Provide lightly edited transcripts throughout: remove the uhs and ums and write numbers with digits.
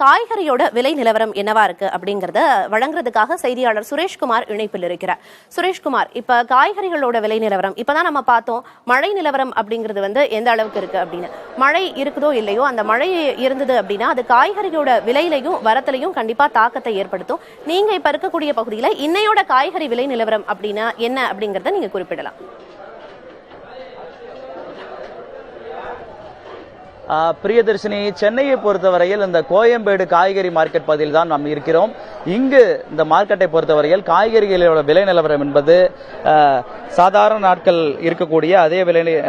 காய்கறியோட விலை நிலவரம் என்னவா இருக்கு அப்படிங்கறத வழங்குறதுக்காக செய்தியாளர் சுரேஷ்குமார் இணைப்பில் இருக்கிறார். சுரேஷ்குமார், இப்ப காய்கறிகளோட விலை நிலவரம் இப்பதான் நம்ம பார்த்தோம். மழை நிலவரம் அப்படிங்கிறது எந்த அளவுக்கு இருக்கு அப்படின்னு, மழை இருக்குதோ இல்லையோ அந்த மழை இருந்தது அப்படின்னா அது காய்கறியோட விலையிலையும் வரத்திலையும் கண்டிப்பா தாக்கத்தை ஏற்படுத்தும். நீங்க இப்ப இருக்கக்கூடிய பகுதியில இன்னையோட காய்கறி விலை நிலவரம் அப்படின்னா என்ன அப்படிங்கறத நீங்க குறிப்பிடலாம். பிரியதர்ஷினி, சென்னையை பொறுத்தவரையில் இந்த கோயம்பேடு காய்கறி மார்க்கெட் பகுதியில் தான் நாம் இருக்கிறோம். இங்கு இந்த மார்க்கெட்டை பொறுத்தவரையில் காய்கறிகளோட விலை நிலவரம் என்பது சாதாரண நாட்கள் இருக்கக்கூடிய அதே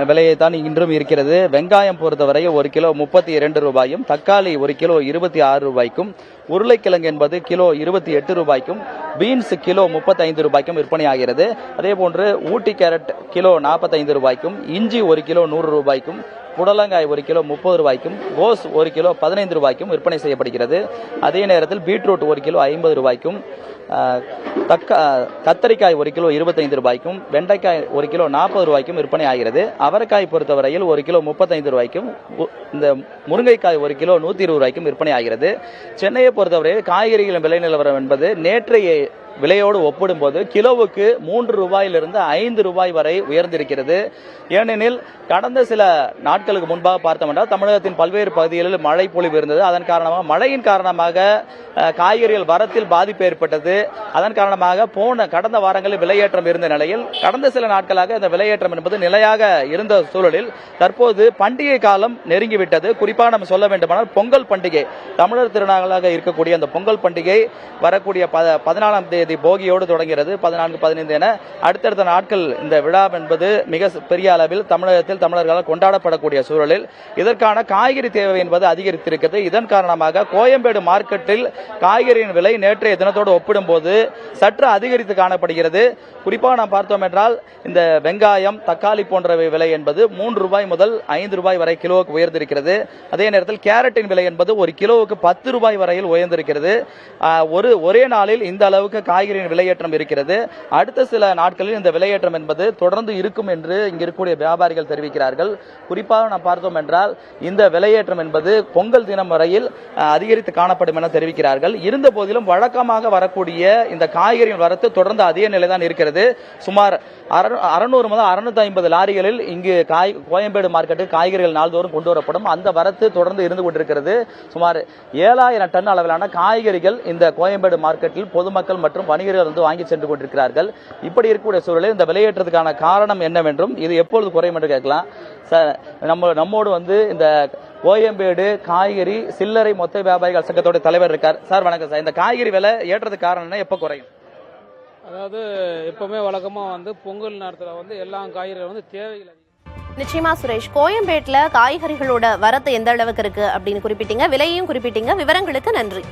விலையை தான் இன்றும் இருக்கிறது. வெங்காயம் பொறுத்தவரை ஒரு கிலோ 32 ரூபாயும், தக்காளி ஒரு கிலோ 26 ரூபாய்க்கும், உருளைக்கிழங்கு என்பது கிலோ 28 ரூபாய்க்கும், பீன்ஸ் கிலோ 35 ரூபாய்க்கும் விற்பனையாகிறது. அதே போன்று ஊட்டி கேரட் கிலோ 45 ரூபாய்க்கும், இஞ்சி ஒரு கிலோ 100 ரூபாய்க்கும், புடலங்காய் ஒரு கிலோ 30 ரூபாய்க்கும், கோஸ் ஒரு கிலோ 15 ரூபாய்க்கும் விற்பனை செய்யப்படுகிறது. அதே நேரத்தில் பீட்ரூட் ஒரு கிலோ 50 ரூபாய்க்கும், கத்தரிக்காய் ஒரு கிலோ 25 ரூபாய்க்கும், வெண்டைக்காய் ஒரு கிலோ 40 ரூபாய்க்கும் விற்பனை ஆகிறது. அவரைக்காய் பொறுத்தவரையில் ஒரு கிலோ 35 ரூபாய்க்கும், இந்த முருங்கைக்காய் ஒரு கிலோ 120 ரூபாய்க்கும் விற்பனை ஆகிறது. சென்னையை பொறுத்தவரையில் காய்கறிகளின் விலை நிலவரம் என்பது நேற்றைய விலையோடு ஒப்பிடும்போது கிலோவுக்கு 3 ரூபாயிலிருந்து 5 ரூபாய் வரை உயர்ந்திருக்கிறது. ஏனெனில் கடந்த சில நாட்களுக்கு முன்பாக பார்த்தோம் என்றால் தமிழகத்தின் பல்வேறு பகுதிகளில் மழை பொழிவு இருந்தது. அதன் காரணமாக மழையின் காரணமாக காய்கறிகள் வரத்தில் பாதிப்பு ஏற்பட்டது. அதன் காரணமாக கடந்த வாரங்களில் விலையேற்றம் இருந்த நிலையில் கடந்த சில நாட்களாக இந்த விலையேற்றம் என்பது நிலையாக இருந்த சூழலில் தற்போது பண்டிகை காலம் நெருங்கிவிட்டது. குறிப்பாக நம்ம சொல்ல வேண்டுமானால் பொங்கல் பண்டிகை, தமிழர் திருநாளாக இருக்கக்கூடிய அந்த பொங்கல் பண்டிகை வரக்கூடிய 14ஆம் தேதி போகியோடு தொடங்கிறது. 14, 15 என அடுத்தடுத்த நாட்கள் இந்த விழா என்பது மிக பெரிய அளவில் தமிழகத்தில் தமிழர்களால் கொண்டாடப்படக்கூடிய சூழலில் இதற்கான காய்கறி தேவை என்பது அதிகரித்திருக்கிறது. இதன் காரணமாக கோயம்பேடு மார்க்கெட்டில் காய்கறியின் விலை நேற்றைய தினத்தோடு ஒப்பிடும்போது சற்று அதிகரித்து காணப்படுகிறது. குறிப்பாக நாம் பார்த்தோம் என்றால் இந்த வெங்காயம், தக்காளி போன்றவை விலை என்பது 3 ரூபாய் முதல் 5 ரூபாய் வரை கிலோவுக்கு உயர்ந்திருக்கிறது. அதே நேரத்தில் கேரட்டின் விலை என்பது ஒரு கிலோவுக்கு 10 ரூபாய் வரையில் உயர்ந்திருக்கிறது. ஒரே நாளில் இந்த அளவுக்கு காய்கறியின் விலையேற்றம் இருக்கிறது. அடுத்த சில நாட்களில் இந்த விலையேற்றம் என்பது தொடர்ந்து இருக்கும் என்று இங்கு இருக்கக்கூடிய வியாபாரிகள் தெரிவிக்கிறார்கள். குறிப்பாக நாம் பார்த்தோம் என்றால் இந்த விலையேற்றம் என்பது பொங்கல் தினம் வரையில் அதிகரித்து காணப்படும் என தெரிவிக்கிறார்கள். இருந்த போதிலும் வழக்கமாக வரக்கூடிய இந்த காய்கறியின் வரத்து தொடர்ந்து அதே நிலைதான் இருக்கிறது. சுமார் 600 முதல் 650 லாரிகளில் இங்கு கோயம்பேடு மார்க்கெட்டில் காய்கறிகள் நாள்தோறும் கொண்டு வரப்படும். அந்த வரத்து தொடர்ந்து இருந்து கொண்டிருக்கிறது. சுமார் 7000 டன் அளவிலான காய்கறிகள் இந்த கோயம்பேடு மார்க்கெட்டில் பொதுமக்கள் மற்றும் வணிகர்கள் வாங்கி சென்று கொண்டிருக்கிறார்கள். இப்படி இருக்கக்கூடிய சூழலில் இந்த விலையேற்றத்துக்கான காரணம் என்னவென்றும் இது எப்பொழுது குறையும் என்று கேட்கலாம். நம்மோடு இந்த கோயம்பேடு காய்கறி சில்லறை மொத்த வியாபாரிகள் சங்கத்தோட தலைவர் இருக்கார். சார் வணக்கம் சார். இந்த காய்கறி விலை ஏற்றதுக்கு காரணம் என்ன, எப்ப குறையும்? அதாவது எப்பவுமே வழக்கமா பொங்கல் நேரத்தில் எல்லா காய்கறிகளும் தேவைகள். நிச்சயமா சுரேஷ், கோயம்பேட்ல காய்கறிகளோட வரத்து எந்த அளவுக்கு இருக்கு அப்படின்னு குறிப்பிட்டீங்க, விலையையும் குறிப்பிட்டீங்க. விவரங்களுக்கு நன்றி.